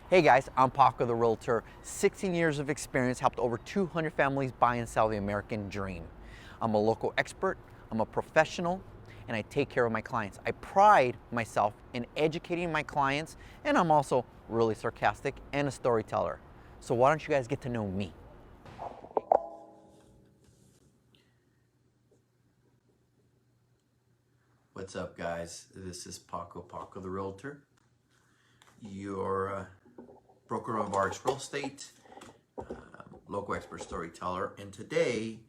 Hey guys, I'm Paco the Realtor. 16 years of experience, helped over 200 families buy and sell the American dream. I'm a local expert, I'm a professional, and I take care of my clients. I pride myself in educating my clients, and I'm also really sarcastic and a storyteller. So why don't you guys get to know me? What's up guys? This is Paco the Realtor, your broker of RX Real Estate, local expert storyteller, and today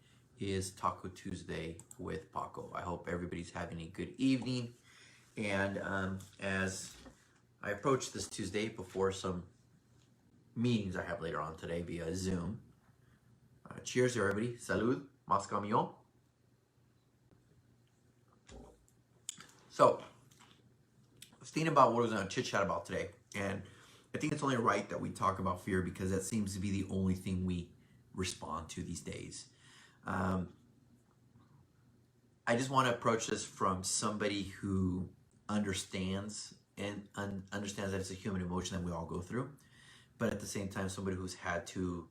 is Taco Tuesday with Paco. I hope everybody's having a good evening, and as I approach this Tuesday before some meetings I have later on today via Zoom, cheers everybody, salud, mas camion. So, I was thinking about what I was going to chit chat about today, and I think it's only right that we talk about fear because that seems to be the only thing we respond to these days. I just want to approach this from somebody who understands understands that it's a human emotion that we all go through, but at the same time, somebody who's had to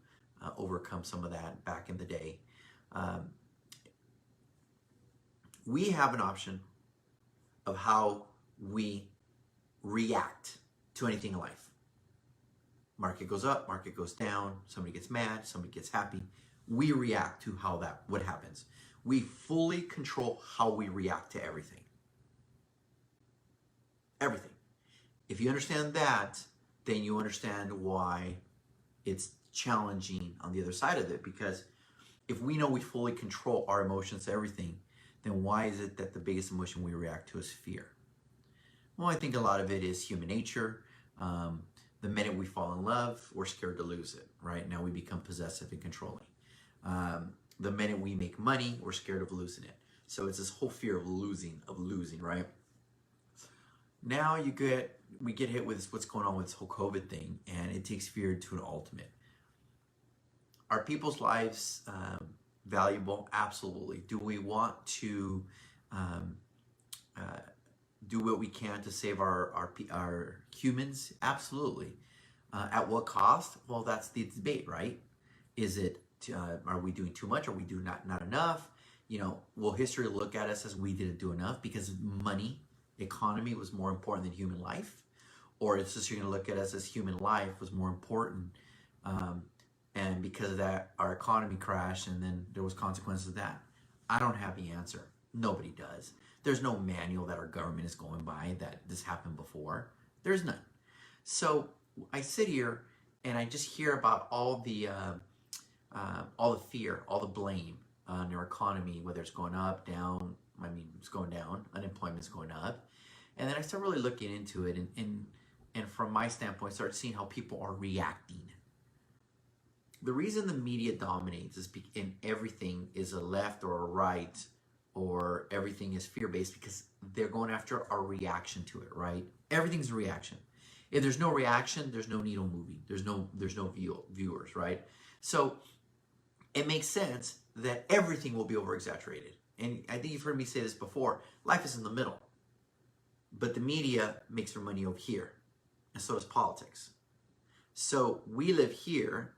overcome some of that back in the day. We have an option of how we react to anything in life. Market goes up, market goes down, somebody gets mad, somebody gets happy. We react to what happens. We fully control how we react to everything. Everything. If you understand that, then you understand why it's challenging on the other side of it, because if we know we fully control our emotions to everything, then why is it that the biggest emotion we react to is fear? Well, I think a lot of it is human nature. The minute we fall in love, we're scared to lose it, right? Now we become possessive and controlling. The minute we make money, we're scared of losing it. So it's this whole fear of losing, right? Now we get hit with what's going on with this whole COVID thing, and it takes fear to an ultimate. Are people's lives valuable? Absolutely. Do we want to do what we can to save our humans? Absolutely. At what cost? Well, that's the debate, right? Is it are we doing too much? Are we doing not enough? Will history look at us as we didn't do enough because money, economy was more important than human life? Or it's just you're going to look at us as human life was more important, and because of that, our economy crashed, and then there was consequences of that? I don't have the answer. Nobody does. There's no manual that our government is going by that this happened before. There's none. So I sit here and I just hear about all the fear, all the blame on our economy, whether it's going up, down. I mean, it's going down. Unemployment's going up. And then I start really looking into it, and from my standpoint, start seeing how people are reacting. The reason the media dominates is in everything is a left or a right, or everything is fear-based, because they're going after our reaction to it, right? Everything's a reaction. If there's no reaction, there's no needle moving. There's no viewers, right? So it makes sense that everything will be over-exaggerated. And I think you've heard me say this before, life is in the middle. But the media makes their money over here, and so does politics. So we live here,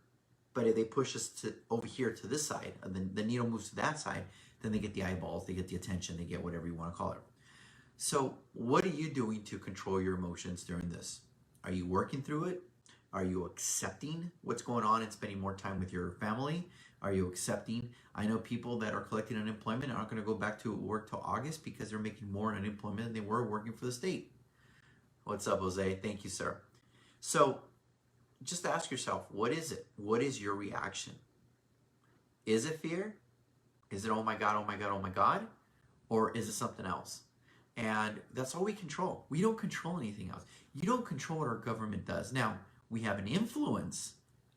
but if they push us to over here to this side, and then the needle moves to that side, then they get the eyeballs, they get the attention, they get whatever you want to call it. So what are you doing to control your emotions during this? Are you working through it? Are you accepting what's going on and spending more time with your family? Are you accepting? I know people that are collecting unemployment aren't going to go back to work till August because they're making more in unemployment than they were working for the state. What's up, Jose? Thank you, sir. So just ask yourself, what is it? What is your reaction? Is it fear? Is it, oh my God, oh my God, oh my God? Or is it something else? And that's all we control. We don't control anything else. You don't control what our government does. Now, we have an influence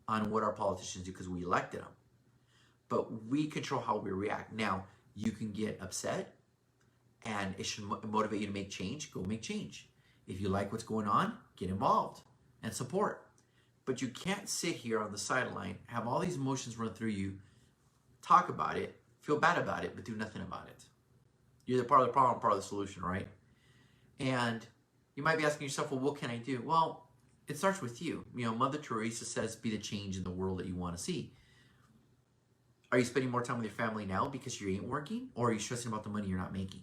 on what our politicians do because we elected them. But we control how we react. Now, you can get upset, and it should motivate you to make change. Go make change. If you like what's going on, get involved and support. But you can't sit here on the sideline, have all these emotions run through you, talk about it, feel bad about it, but do nothing about it. You're the part of the problem, part of the solution, right? And you might be asking yourself, well, what can I do? Well, It starts with you. Mother Teresa says, be the change in the world that you want to see. Are you spending more time with your family now because you ain't working, or are you stressing about the money you're not making?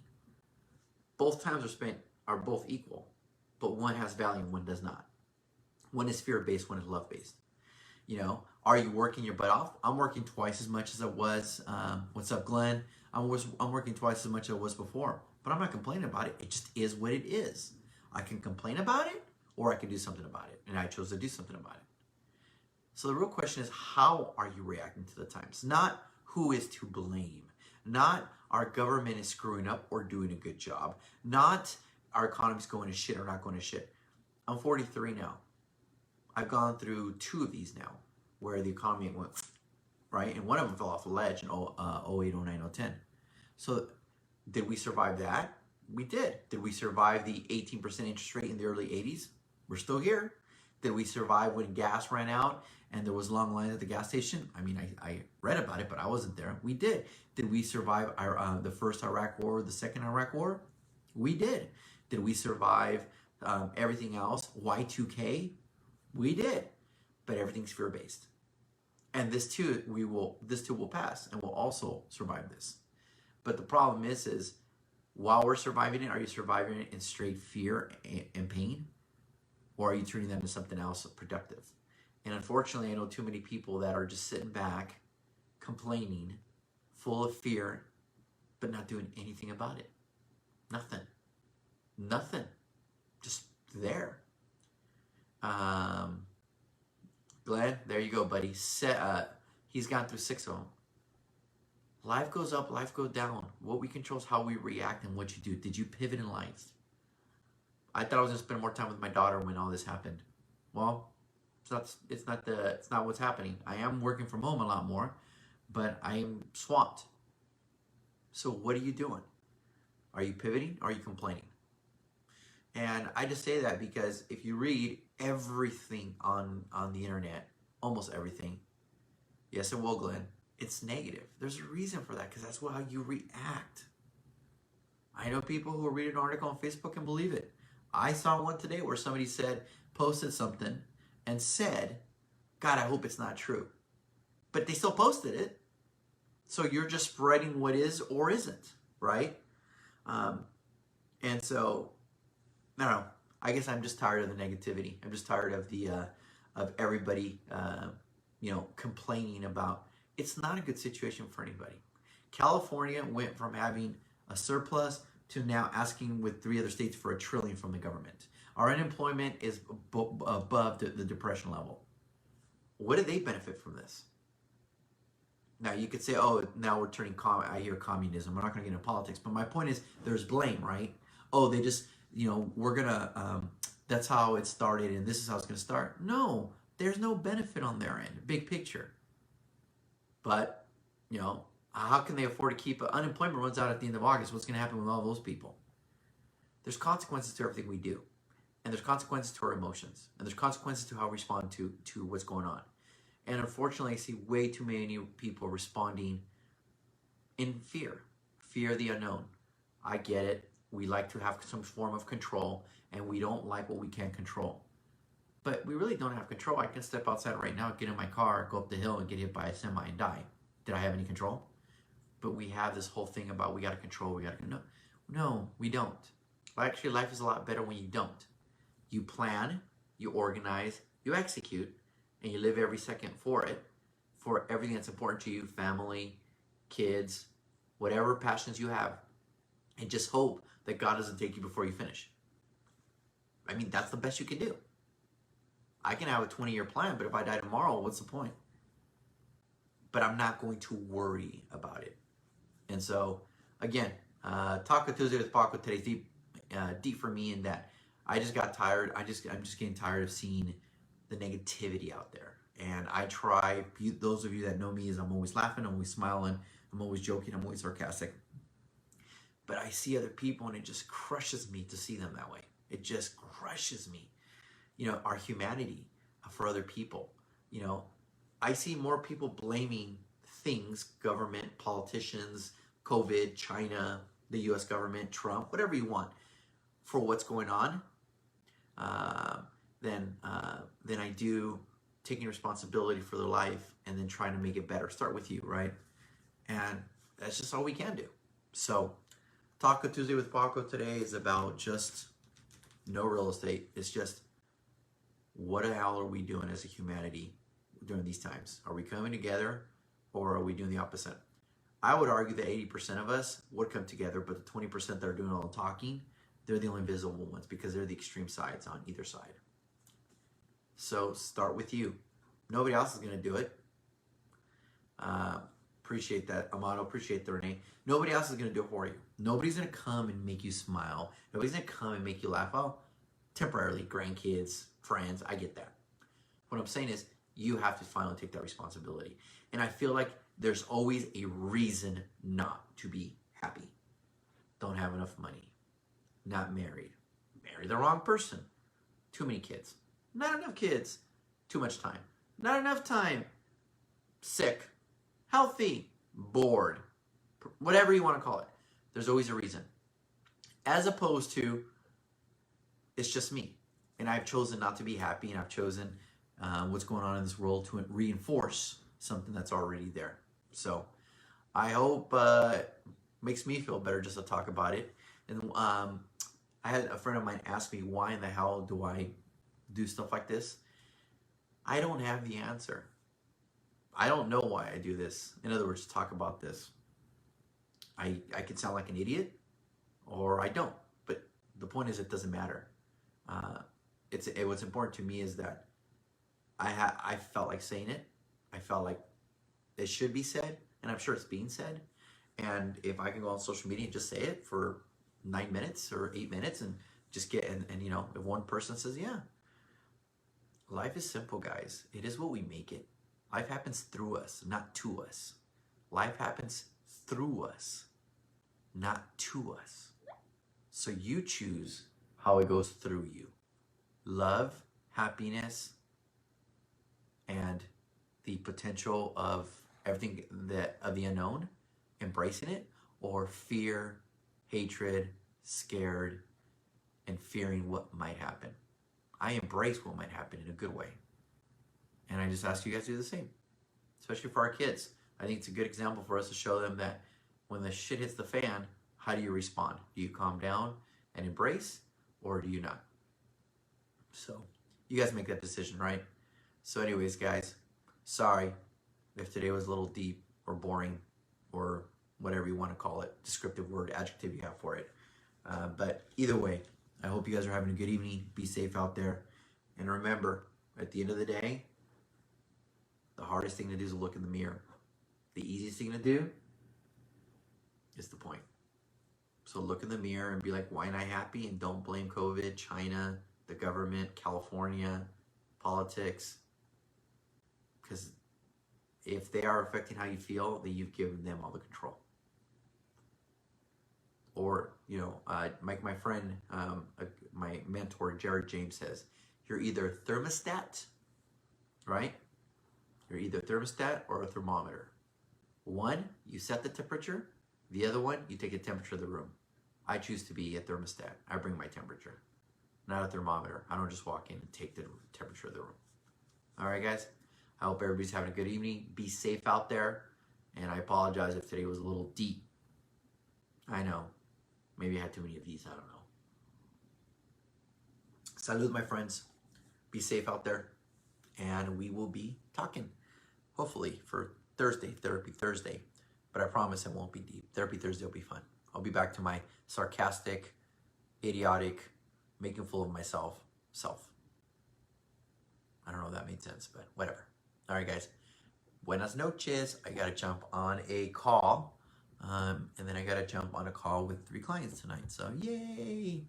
Both times are both equal, but one has value and one does not. One is fear-based, one is love-based. Are you working your butt off? I'm working twice as much as I was. What's up, Glenn? I'm working twice as much as I was before, but I'm not complaining about it. It just is what it is. I can complain about it, or I can do something about it, and I chose to do something about it. So the real question is, how are you reacting to the times? Not who is to blame. Not our government is screwing up or doing a good job. Not our economy's going to shit or not going to shit. I'm 43 now. I've gone through 2 of these now where the economy went, right? And one of them fell off the ledge in 08, 09, 010. So did we survive that? We did. Did we survive the 18% interest rate in the early 80s? We're still here. Did we survive when gas ran out and there was long lines at the gas station? I mean, I read about it, but I wasn't there. We did. Did we survive the first Iraq War, the second Iraq War? We did. Did we survive everything else? Y2K? We did. But everything's fear-based. And this too will pass, and we'll also survive this. But the problem is while we're surviving it, are you surviving it in straight fear and pain? Or are you turning them into something else productive? And unfortunately, I know too many people that are just sitting back, complaining, full of fear, but not doing anything about it. Nothing. Nothing. Just there. Glenn, there you go, buddy. He's gone through 6 of them. Life goes up, life goes down. What we control is how we react and what you do. Did you pivot in life? I thought I was gonna spend more time with my daughter when all this happened. Well, it's not what's happening. I am working from home a lot more, but I'm swamped. So what are you doing? Are you pivoting or are you complaining? And I just say that because if you read everything on the internet, almost everything, yes it will, Glenn, it's negative. There's a reason for that, because that's how you react. I know people who will read an article on Facebook and believe it. I saw one today where somebody posted something and said, God, I hope it's not true. But they still posted it. So you're just spreading what is or isn't, right? And so, I don't know. I guess I'm just tired of the negativity. I'm just tired of of everybody, complaining about. It's not a good situation for anybody. California went from having a surplus to now asking with 3 other states for $1 trillion from the government. Our unemployment is above the depression level. What do they benefit from this? Now you could say, oh, now we're turning, I hear communism. We're not going to get into politics. But my point is, there's blame, right? Oh, they just, we're going to, that's how it started and this is how it's going to start. No, there's no benefit on their end, big picture. But, how can they afford to keep unemployment runs out at the end of August? What's going to happen with all those people? There's consequences to everything we do. And there's consequences to our emotions. And there's consequences to how we respond to what's going on. And unfortunately, I see way too many people responding in fear. Fear of the unknown. I get it. We like to have some form of control, and we don't like what we can't control. But we really don't have control. I can step outside right now, get in my car, go up the hill, and get hit by a semi and die. Did I have any control? But we have this whole thing about we got to control, No, we don't. Actually, life is a lot better when you don't. You plan, you organize, you execute, and you live every second for it, for everything that's important to you, family, kids, whatever passions you have, and just hope that God doesn't take you before you finish. I mean, that's the best you can do. I can have a 20-year plan, but if I die tomorrow, what's the point? But I'm not going to worry about it. And so, again, Taco Tuesday with Paco. Today's deep for me in that I just got tired. I'm just getting tired of seeing the negativity out there. And I try, those of you that know me, is I'm always laughing, I'm always smiling, I'm always joking, I'm always sarcastic. But I see other people and it just crushes me to see them that way. It just crushes me. Our humanity for other people. I see more people blaming things, government, politicians, COVID, China, the US government, Trump, whatever you want, for what's going on. than I do taking responsibility for their life and then trying to make it better. Start with you, right? And that's just all we can do. So Taco Tuesday with Paco today is about just no real estate. It's just, what the hell are we doing as a humanity during these times? Are we coming together, or are we doing the opposite? I would argue that 80% of us would come together, but the 20% that are doing all the talking, they're the only visible ones because they're the extreme sides on either side. So start with you. Nobody else is going to do it. Appreciate that, Amado. Appreciate the Renee. Nobody else is going to do it for you. Nobody's going to come and make you smile. Nobody's going to come and make you laugh. Oh, temporarily, grandkids, friends, I get that. What I'm saying is you have to finally take that responsibility. And I feel like there's always a reason not to be happy. Don't have enough money. Not married. Marry the wrong person. Too many kids. Not enough kids. Too much time. Not enough time. Sick. Healthy. Bored. Whatever you want to call it. There's always a reason. As opposed to, it's just me. And I've chosen not to be happy, and I've chosen what's going on in this world to reinforce something that's already there. So I hope it makes me feel better just to talk about it. And I had a friend of mine ask me, why in the hell do I do stuff like this? I don't have the answer. I don't know why I do this. In other words, talk about this. I could sound like an idiot, or I don't. But the point is, it doesn't matter. What's important to me is that I felt like saying it. I felt like it should be said, and I'm sure it's being said. And if I can go on social media and just say it for 9 minutes or 8 minutes and just get, and you know, if one person says, yeah, life is simple, guys. It is what we make it. Life happens through us, not to us. Life happens through us, not to us. So you choose how it goes through you. Love, happiness, and the potential of everything of the unknown, embracing it, or fear, hatred, scared, and fearing what might happen. I embrace what might happen in a good way. And I just ask you guys to do the same, especially for our kids. I think it's a good example for us to show them that when the shit hits the fan, how do you respond? Do you calm down and embrace, or do you not? So you guys make that decision, right? So anyways, guys, sorry if today was a little deep or boring or whatever you want to call it, descriptive word, adjective you have for it. But either way, I hope you guys are having a good evening. Be safe out there. And remember, at the end of the day, the hardest thing to do is look in the mirror. The easiest thing to do is the point. So look in the mirror and be like, why am I happy? And don't blame COVID, China, the government, California, politics. Because if they are affecting how you feel, then you've given them all the control. Or, you know, my friend, my mentor, Jared James says, you're either a thermostat, right? You're either a thermostat or a thermometer. One, you set the temperature. The other one, you take the temperature of the room. I choose to be a thermostat. I bring my temperature, not a thermometer. I don't just walk in and take the temperature of the room. All right, guys. I hope everybody's having a good evening. Be safe out there. And I apologize if today was a little deep. I know. Maybe I had too many of these. I don't know. Salud, my friends. Be safe out there. And we will be talking, hopefully, for Thursday, Therapy Thursday. But I promise it won't be deep. Therapy Thursday will be fun. I'll be back to my sarcastic, idiotic, making fool of myself self. I don't know if that made sense, but whatever. All right, guys. Buenas noches. I got to jump on a call. And then I got to jump on a call with 3 clients tonight. So, yay.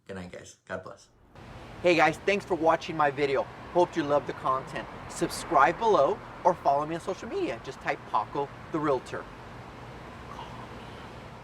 Good night, guys. God bless. Hey, guys. Thanks for watching my video. Hope you love the content. Subscribe below or follow me on social media. Just type Paco the Realtor.